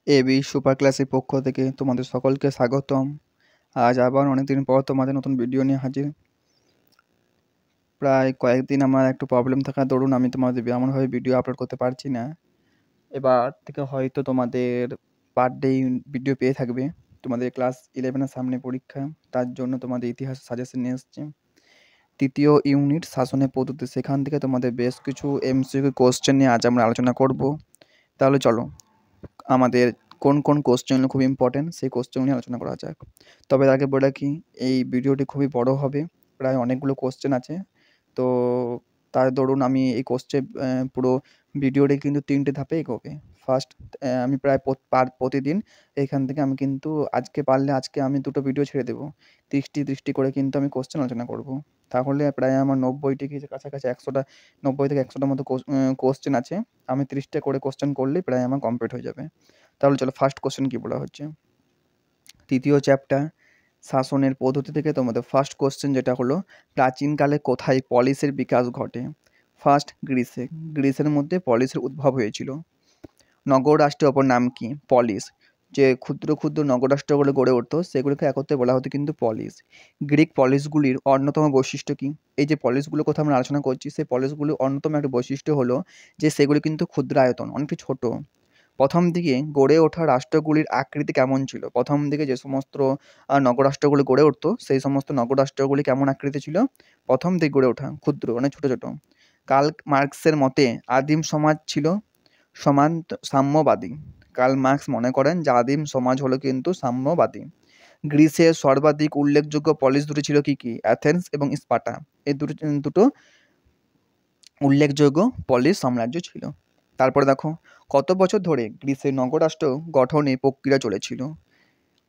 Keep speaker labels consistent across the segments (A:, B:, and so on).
A: AB super ক্লাসের পক্ষ থেকে তোমাদের সকলকে স্বাগতম। আজ আবার অনেকদিন পর তোমাদের নতুন ভিডিও নিয়ে হাজির। প্রায় কয়েকদিন আমার একটু প্রবলেম থাকার দরুন আমি তোমাদের এমনভাবে ভিডিও আপলোড করতে পারছি না। এবার থেকে হয়তো তোমাদের পার ডে ভিডিও পেয়ে থাকবে। তোমাদের ক্লাস 11-এর সামনে পরীক্ষা, তার জন্য তোমাদের ইতিহাস সাজেশন নিয়ে এসছে। তৃতীয় ইউনিট শাসনের পদ্ধতি, সেখান থেকে তোমাদের বেশ কিছু এমসিকিউ কোশ্চেন নিয়ে আজ আমরা আলোচনা করব। তাহলে চলো আমাদের কোন কোন কোশ্চেনগুলো খুব ইম্পর্টেন্ট সেই কোশ্চেন নিয়ে আলোচনা করা যাক। তবে তার আগে বলে রাখি, এই ভিডিওটি খুবই বড় হবে, প্রায় অনেকগুলো কোশ্চেন আছে। তো তার দরুন আমি এই পুরো ভিডিওটি কিন্তু 3টে ধাপে এগোবে। ফার্স্ট, আমি প্রায় প্রতিদিন এখান থেকে আমি কিন্তু আজকে পারলে আজকে আমি 2টো ভিডিও ছেড়ে দেবো। 30টি করে কিন্তু আমি কোশ্চেন আলোচনা করব। তাহলে প্রায় আমার 90টি কি কাছাকাছি 100টা, 90 থেকে 100টার মতো কোশ্চেন আছে। আমি 30টা করে কোশ্চেন করলেই প্রায় আমার কমপ্লিট হয়ে যাবে। তাহলে চলো ফার্স্ট কোশ্চেন কী বলা হচ্ছে। তৃতীয় চ্যাপ্টার শাসনের পদ্ধতি থেকে তোমাদের ফার্স্ট কোশ্চেন যেটা হলো, প্রাচীনকালে কোথায় পলিসের বিকাশ ঘটে? ফার্স্ট, গ্রিসে। গ্রিসের মধ্যে পলিসের উদ্ভব হয়েছিল। নগর রাষ্ট্রের অপর নাম কি? পলিস। যে ক্ষুদ্র ক্ষুদ্র নগররাষ্ট্রগুলো গড়ে উঠতো সেগুলোকে একত্রে বলা হতো কিন্তু পলিস। গ্রিক পলিসগুলির অন্যতম বৈশিষ্ট্য কি? এই যে পলিসগুলোর কথা আমরা আলোচনা করছি, সেই পলিসগুলির অন্যতম একটা বৈশিষ্ট্য হলো যে সেগুলি কিন্তু ক্ষুদ্র আয়তন, অনেকটা ছোট। প্রথম দিকে গড়ে ওঠা রাষ্ট্রগুলির আকৃতি কেমন ছিল? প্রথম দিকে যে সমস্ত নগররাষ্ট্রগুলি গড়ে উঠতো সেই সমস্ত নগররাষ্ট্রগুলি কেমন আকৃতি ছিল? প্রথম দিকে গড়ে ওঠা ক্ষুদ্র, মানে ছোট ছোট। কার্ল মার্কসের মতে আদিম সমাজ ছিল সাম্যবাদী। কার্ল মার্কস মনে করেন যে আদিম সমাজ হলো কিন্তু সাম্যবাদী। গ্রিসের সর্বাধিক উল্লেখযোগ্য পলিস দুটি ছিল কি কি? অ্যাথেন্স এবং স্পার্টা। এই দুটো উল্লেখযোগ্য পলিস সাম্রাজ্য ছিল। তারপরে দেখো, কত বছর ধরে গ্রিসের নগররাষ্ট্র গঠনের প্রক্রিয়া চলেছিল?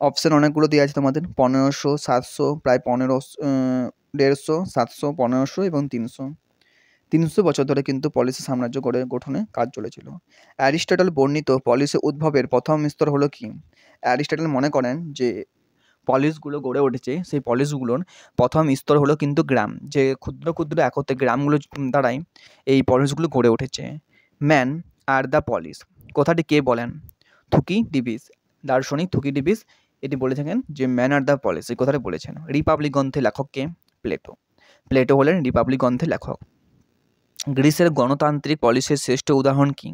A: অপশন অনেকগুলো দেওয়া আছে তোমাদের, 1500, 700, প্রায় 150, 700, 1500 এবং 300। 300 বছর ধরে কিন্তু পলিসের সাম্রাজ্য গঠনে কাজ চলেছিল। অ্যারিস্টটল বর্ণিত পলিসের উদ্ভবের প্রথম স্তর হলো কি? অ্যারিস্টটল মনে করেন যে পলিসগুলো গড়ে উঠেছে, সেই পলিসগুলোর প্রথম স্তর হলো কিন্তু গ্রাম, যে ক্ষুদ্র ক্ষুদ্র একত্রে গ্রামগুলো দ্বারাই এই পলিসগুলো গড়ে উঠেছে। ম্যান আর দ্য পলিস কথাটি কে বলেন? থুকিডিডিস, দার্শনিক থুকিডিডিস এটি বলে থাকেন যে ম্যান আর দ্য পলিস এই কথাটা বলেছেন। রিপাবলিক গ্রন্থের লেখক কে? প্লেটো। প্লেটো হলেন রিপাবলিক গ্রন্থের লেখক। গ্রিসের গণতান্ত্রিক পলিসির শ্রেষ্ঠ উদাহরণ কি?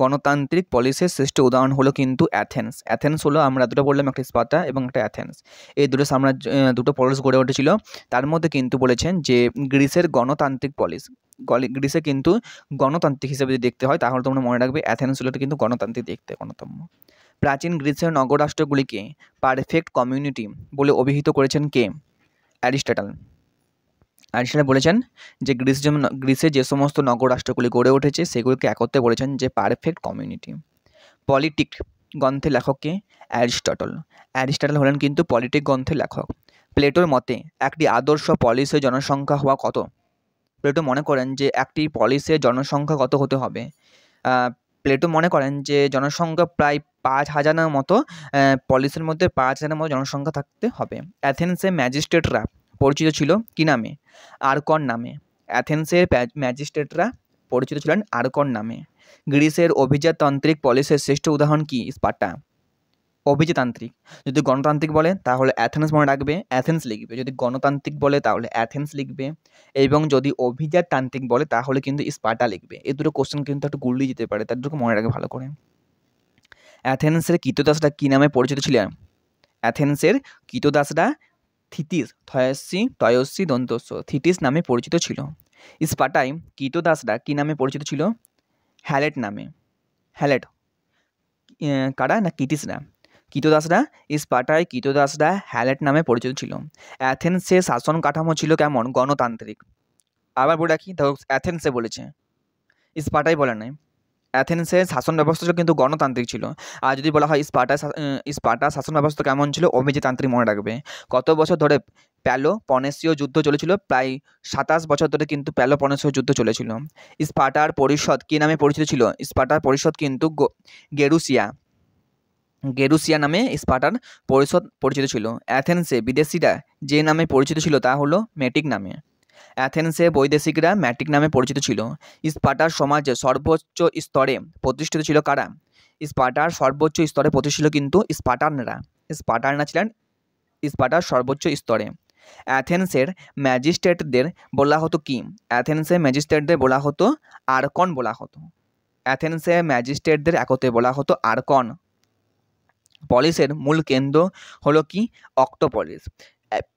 A: গণতান্ত্রিক পলিসির শ্রেষ্ঠ উদাহরণ হলো কিন্তু অ্যাথেন্স। অ্যাথেন্স হলো, আমরা দুটো বললাম, একটা স্পার্টা এবং একটা অ্যাথেন্স। এই দুটো সাম্রাজ্য, দুটো পলিস গড়ে উঠেছিল। তার মধ্যে কিন্তু বলেছেন যে গ্রিসের গণতান্ত্রিক পলিস, গ্রিসে কিন্তু গণতান্ত্রিক হিসেবে যদি দেখতে হয় তাহলে তোমরা মনে রাখবে অ্যাথেন্স হলো কিন্তু গণতান্ত্রিক দেখতে গণতম। প্রাচীন গ্রিসের নগররাষ্ট্রগুলিকে পারফেক্ট কমিউনিটি বলে অভিহিত করেছেন কে? অ্যারিস্টটল। অ্যারিস্টটল বলেছেন যে গ্রিসে যে সমস্ত নগররাষ্ট্রগুলি গড়ে উঠেছে সেগুলিকে একত্রে বলেছেন যে পারফেক্ট কমিউনিটি। পলিটিক গ্রন্থের লেখককে? অ্যারিস্টটল। অ্যারিস্টটল হলেন কিন্তু পলিটিক গ্রন্থের লেখক। প্লেটোর মতে একটি আদর্শ পলিসের জনসংখ্যা হওয়া কত? প্লেটো মনে করেন যে একটি পলিসের জনসংখ্যা কত হতে হবে? প্লেটো মনে করেন যে জনসংখ্যা প্রায় 5000-এর মতো, পলিসের মধ্যে 5000-এর মতো জনসংখ্যা থাকতে হবে। অ্যাথেন্সের ম্যাজিস্ট্রেটরা পরিচিত ছিল কি নামে? আর্কন নামে। অ্যাথেন্সের ম্যাজিস্ট্রেটরা পরিচিত ছিলেন আর্কন নামে। গ্রিসের অভিজাততান্ত্রিক পলিসের শ্রেষ্ঠ উদাহরণ কি? স্পার্টা। অভিজাতান্ত্রিক, যদি গণতান্ত্রিক বলে তাহলে অ্যাথেন্স মনে রাখবে, অ্যাথেন্স লিখবে। যদি গণতান্ত্রিক বলে তাহলে অ্যাথেন্স লিখবে, এবং যদি অভিজাততান্ত্রিক বলে তাহলে কিন্তু স্পার্টা লিখবে। এই দুটো কোশ্চেন কিন্তু একটু গুলিয়ে যেতে পারে, তার দুটো মনে রাখবে ভালো করে। অ্যাথেন্সের কৃতদাসরা কী নামে পরিচিত ছিলেন? অ্যাথেন্সের কৃতদাসরা থিতিস, থয়সি দন্তস্য, থিতিস নামে পরিচিত ছিল। স্পার্টায় কৃতদাসরা কী নামে পরিচিত ছিল? হ্যালেট নামে। হ্যালেট কারা? না কৃতিসরা। কৃতদাসরা, স্পার্টায় কৃতদাসরা হ্যালেট নামে পরিচিত ছিল। অ্যাথেন্সের শাসন কাঠামো ছিল কেমন? গণতান্ত্রিক। আবার বলে রাখি, ধরো অ্যাথেন্সে বলেছে, স্পার্টায় বলে নাই। অ্যাথেন্সের শাসন ব্যবস্থা ছিল কিন্তু গণতান্ত্রিক ছিল। আর যদি বলা হয় স্পার্টার শাসন ব্যবস্থা কেমন ছিল? অভিজাতান্ত্রিক মনে রাখবে। কত বছর ধরে প্যালোপনেসীয় যুদ্ধ চলেছিল? প্রায় 27 বছর ধরে কিন্তু প্যালোপনেসীয় যুদ্ধ চলেছিল। স্পার্টার পরিষদ কী নামে পরিচিত ছিল? স্পার্টার পরিষদ কিন্তু গেরুসিয়া নামে স্পার্টার পরিষদ পরিচিত ছিল। অ্যাথেন্সে বিদেশিরা যে নামে পরিচিত ছিল তা হলো মেটিক নামে। অ্যাথেন্সে বৈদেশিকরা ম্যাটিক নামে পরিচিত ছিল। স্পার্টার সমাজে সর্বোচ্চ স্তরে প্রতিষ্ঠিত ছিল কারা? স্পার্টার সর্বোচ্চ স্তরে প্রতিষ্ঠিত কিন্তু স্পার্টানরা ছিলেন স্পার্টার সর্বোচ্চ স্তরে। অ্যাথেন্সের ম্যাজিস্ট্রেটদের বলা হতো কি? অ্যাথেন্সের ম্যাজিস্ট্রেটদের বলা হতো আর্কন বলা হতো। অ্যাথেন্সের ম্যাজিস্ট্রেটদের একত্রে বলা হতো আর্কন। পলিসের মূল কেন্দ্র হলো কি? অক্টোপলিস।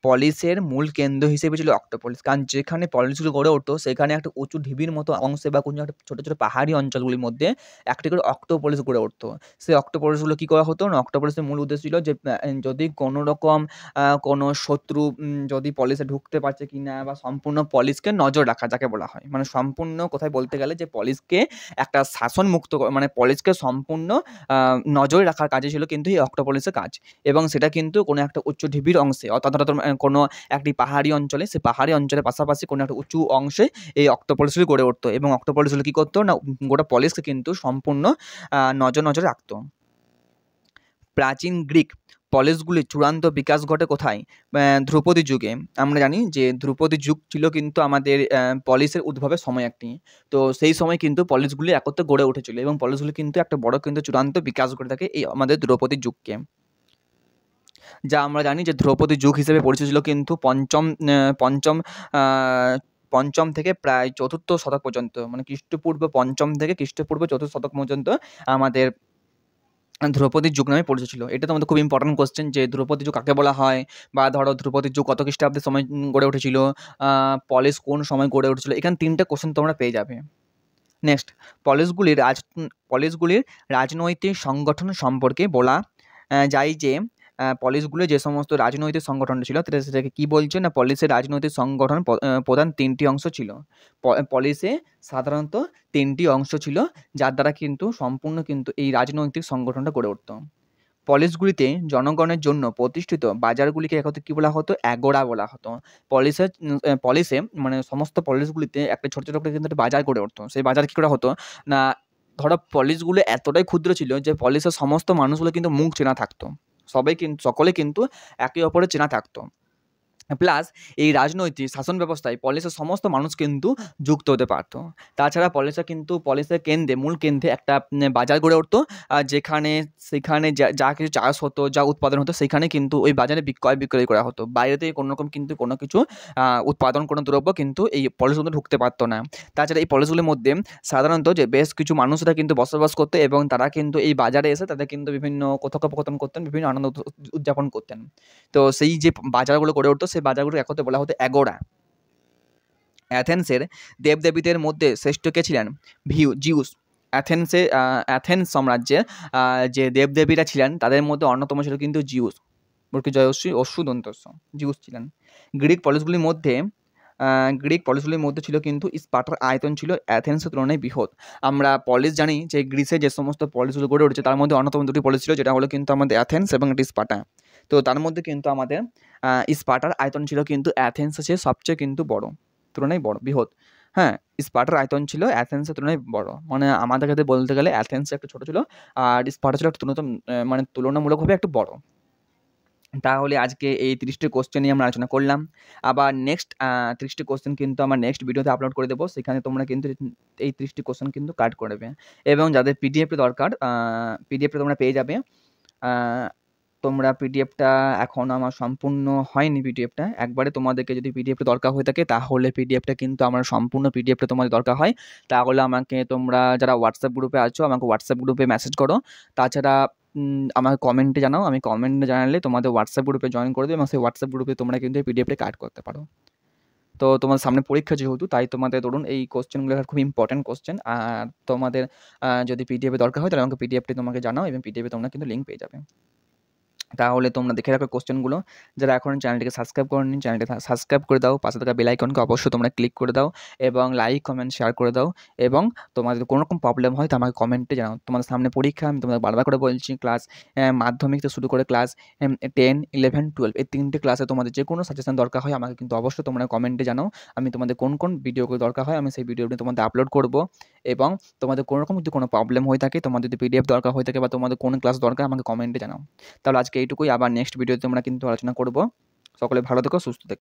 A: পলিসের মূল কেন্দ্র হিসেবে ছিল অক্টোপলিস, কারণ যেখানে পলিসগুলো গড়ে উঠতো সেখানে একটা উঁচু ঢিবির মতো অংশে বা কোনো একটা ছোটো ছোটো পাহাড়ি অঞ্চলগুলির মধ্যে একটি করে অক্টোপলিস গড়ে উঠতো। সেই অক্টোপলিসগুলো কী করা হতো না, অক্টোপলিসের মূল উদ্দেশ্য ছিল যে যদি কোনো রকম কোনো শত্রু যদি পলিসে ঢুকতে পারছে কি না, বা সম্পূর্ণ পলিসকে নজর রাখা যাকে বলা হয়, মানে সম্পূর্ণ কোথায় বলতে গেলে যে পলিসকে একটা শাসনমুক্ত মানে পলিসকে সম্পূর্ণ নজর রাখার কাজে ছিল কিন্তু এই অক্টোপলিসের কাজ। এবং সেটা কিন্তু কোনো একটা উচ্চ ঢিবির অংশে, অর্থাৎ কোনো একটি পাহাড়ি অঞ্চলে, সেই পাহাড়ি অঞ্চলের পাশাপাশি কোনো একটা উঁচু অংশে এই অক্টোপলিসগুলি গড়ে উঠতো। এবং অক্টোপলিসগুলো কী করতো না, গোটা পলিসকে কিন্তু সম্পূর্ণ নজরে রাখতো। প্রাচীন গ্রিক পলিসগুলির চূড়ান্ত বিকাশ ঘটে কোথায়? ধ্রুপদী যুগে। আমরা জানি যে ধ্রুপদী যুগ ছিল কিন্তু আমাদের পলিসের উদ্ভবের সময় একটি। তো সেই সময় কিন্তু পলিসগুলি একত্রে গড়ে উঠেছিল এবং পলিসগুলি কিন্তু একটা বড় কিন্তু চূড়ান্ত বিকাশ ঘটে থাকে এই আমাদের ধ্রুপদী যুগকে। যা আমরা জানি যে ধ্রুপদী যুগ হিসেবে পরিচিত ছিল কিন্তু পঞ্চম থেকে প্রায় চতুর্থ শতক পর্যন্ত, মানে খ্রিস্টপূর্ব পঞ্চম থেকে খ্রিস্টপূর্ব চতুর্থ শতক পর্যন্ত আমাদের ধ্রুপদী যুগ নামে পরিচিত ছিল। এটা তোমাদের খুব ইম্পর্টেন্ট কোশ্চেন যে ধ্রুপদী যুগ কাকে বলা হয়, বা ধরো ধ্রুপদী যুগ কত খ্রিস্টাব্দের সময় গড়ে উঠেছিল, পলিস কোন সময় গড়ে উঠেছিল। এখানে 3টে কোশ্চেন তোমরা পেয়ে যাবে। নেক্সট, পলিসগুলির রাজনৈতিক সংগঠন সম্পর্কে বলা যায় যে পলিসগুলো যে সমস্ত রাজনৈতিক সংগঠন ছিল সেটাকে কী বলছে না, পলিসের রাজনৈতিক সংগঠন প্রধান 3টি অংশ ছিল। পলিসে সাধারণত 3টি অংশ ছিল যার দ্বারা কিন্তু সম্পূর্ণ কিন্তু এই রাজনৈতিক সংগঠনটা গড়ে উঠত। পলিসগুলিতে জনগণের জন্য প্রতিষ্ঠিত বাজারগুলিকে একত্রে কী বলা হতো? অ্যাগোরা বলা হতো। পলিসে মানে সমস্ত পলিসগুলিতে একটা ছোটো ছোটো করে কিন্তু একটা বাজার গড়ে উঠতো। সেই বাজার কী করা হতো না, ধরো পলিসগুলো এতটাই ক্ষুদ্র ছিল যে পলিসের সমস্ত মানুষগুলো কিন্তু মুখ চেনা থাকতো, সকলে কিন্তু একে অপরের চেনা থাকতো। প্লাস এই রাজনৈতিক শাসন ব্যবস্থায় পলিসের সমস্ত মানুষ কিন্তু যুক্ত হতে পারতো। তাছাড়া পলিসের মূল কেন্দ্রে একটা বাজার গড়ে উঠতো, সেখানে যা কিছু চাষ হতো, যা উৎপাদন হতো সেখানে কিন্তু ওই বাজারে ক্রয় বিক্রয় করা হতো। বাইরে থেকে কোনো রকম কিন্তু কোনো কিছু উৎপাদন কোনো দ্রব্য কিন্তু এই পলিসের মধ্যে ঢুকতে পারতো না। তাছাড়া এই পলিসগুলির মধ্যে সাধারণত যে বেশ কিছু মানুষরা কিন্তু বসবাস করতো এবং তারা কিন্তু এই বাজারে এসে তাদের কিন্তু বিভিন্ন কথোপকথন করতেন, বিভিন্ন আনন্দ উদযাপন করতেন। তো সেই যে বাজারগুলো গড়ে উঠতো সেই বাজারগুলো একত্রে বলা হতো অ্যাগোরা। অ্যাথেন্সের দেবদেবীদের মধ্যে শ্রেষ্ঠ কে ছিলেন? জিউস। অ্যাথেন্স সাম্রাজ্যের যে দেবদেবীরা ছিলেন তাদের মধ্যে অন্যতম ছিল কিন্তু জিউস। বর্গী জয়শ্রী অশ্রু দন্তস্ব, জিউস ছিলেন। গ্রিক পলিসগুলির মধ্যে ছিল কিন্তু স্পার্টার আয়তন ছিল অ্যাথেন্সের তুলনায় বৃহৎ। আমরা পলিস জানি যে গ্রিসে যে সমস্ত পলিসগুলো গড়ে উঠেছে তার মধ্যে অন্যতম 2টি পলিস ছিল, যেটা হলো কিন্তু আমাদের অ্যাথেন্স এবং একটি স্পার্টা। তো তার মধ্যে কিন্তু আমাদের স্পার্টার আয়তন ছিল কিন্তু অ্যাথেন্সের চেয়ে সবচেয়ে কিন্তু তুলনায় বৃহৎ। হ্যাঁ, স্পার্টার আয়তন ছিল অ্যাথেন্সের তুলনায় বড়। মানে আমাদের ক্ষেত্রে বলতে গেলে অ্যাথেন্স একটু ছোট ছিল আর স্পার্টা ছিল একটু মানে তুলনামূলকভাবে একটু বড়। তাহলে আজকে এই 30টি কোশ্চেন নিয়ে আমরা আলোচনা করলাম। আবার নেক্সট 30টি কোশ্চেন কিন্তু আমার নেক্সট ভিডিওতে আপলোড করে দেবো। সেখানে তোমরা কিন্তু এই 30টি কোশ্চেন কিন্তু কাট করে নেবে এবং যাদের পিডিএফটা দরকার পিডিএফটা তোমরা পেয়ে যাবে। তোমরা পিডিএফটা এখন আমার সম্পূর্ণ হয়নি পিডিএফটা। একবারে তোমাদেরকে যদি পিডিএফটা দরকার হয়ে থাকে তাহলে পিডিএফটা কিন্তু আমার সম্পূর্ণ পিডিএফটা তোমাদের দরকার হয়। তাহলে আমাকে তোমরা যারা হোয়াটসঅ্যাপ গ্রুপে আছো আমাকে হোয়াটসঅ্যাপ গ্রুপে মেসেজ করো। তাছাড়া আমাকে কমেন্টে জানাও। আমি কমেন্টে জানালে তোমাদের হোয়াটসঅ্যাপ গ্রুপে জয়েন করে দেবো এবং সেই হোয়াটসঅ্যাপ গ্রুপে তোমরা কিন্তু এই পিডিএফটা কাট করতে পারো। তো তোমাদের সামনে পরীক্ষা যেহেতু তাই তোমাদের ধরুন এই কোশ্চেনগুলো খুব ইম্পর্টেন্ট কোশ্চেন। আর তোমাদের যদি পিডিএফে দরকার হয় তাহলে আমাকে পিডিএফটি তোমাকে জানাও এবং পিডিএফে তোমরা কিন্তু লিঙ্ক পেয়ে যাবে। তাহলে তোমরা দেখে রাখো কোশ্চেনগুলো। যারা এখনও চ্যানেলটিকে সাবস্ক্রাইব করোনি চ্যানেলটি সাবস্ক্রাইব করে দাও, পাশে থাকা বেল আইকনকে অবশ্যই তোমরা ক্লিক করে দাও এবং লাইক কমেন্ট শেয়ার করে দাও। এবং তোমাদের কোনো রকম প্রবলেম হয় তো আমাকে কমেন্টে জানাও। তোমাদের সামনে পরীক্ষা, আমি তোমাদের বারবার করে বলছি, ক্লাস মাধ্যমিক থেকে শুরু করে ক্লাস 10, 11, 12 এই 3টে ক্লাসে তোমাদের যে কোনো সাজেশন দরকার হয় আমাকে কিন্তু অবশ্যই তোমরা কমেন্টে জানাও। আমি তোমাদের কোন ভিডিওগুলো দরকার হয় আমি সেই ভিডিওটি তোমাদের আপলোড করব। এবং তোমাদের কোনো রকম যদি কোনো প্রবলেম হয়ে থাকে, তোমাদের যদি পিডিএফ দরকার হয়ে থাকে বা তোমাদের কোন ক্লাস দরকার আমাকে কমেন্টে জানাও। তাহলে আজকে এইটুকুই। আবার নেক্সট ভিডিওতে আমরা কিন্তু আলোচনা করব। সকলে ভালো থেকো, সুস্থ থেকো।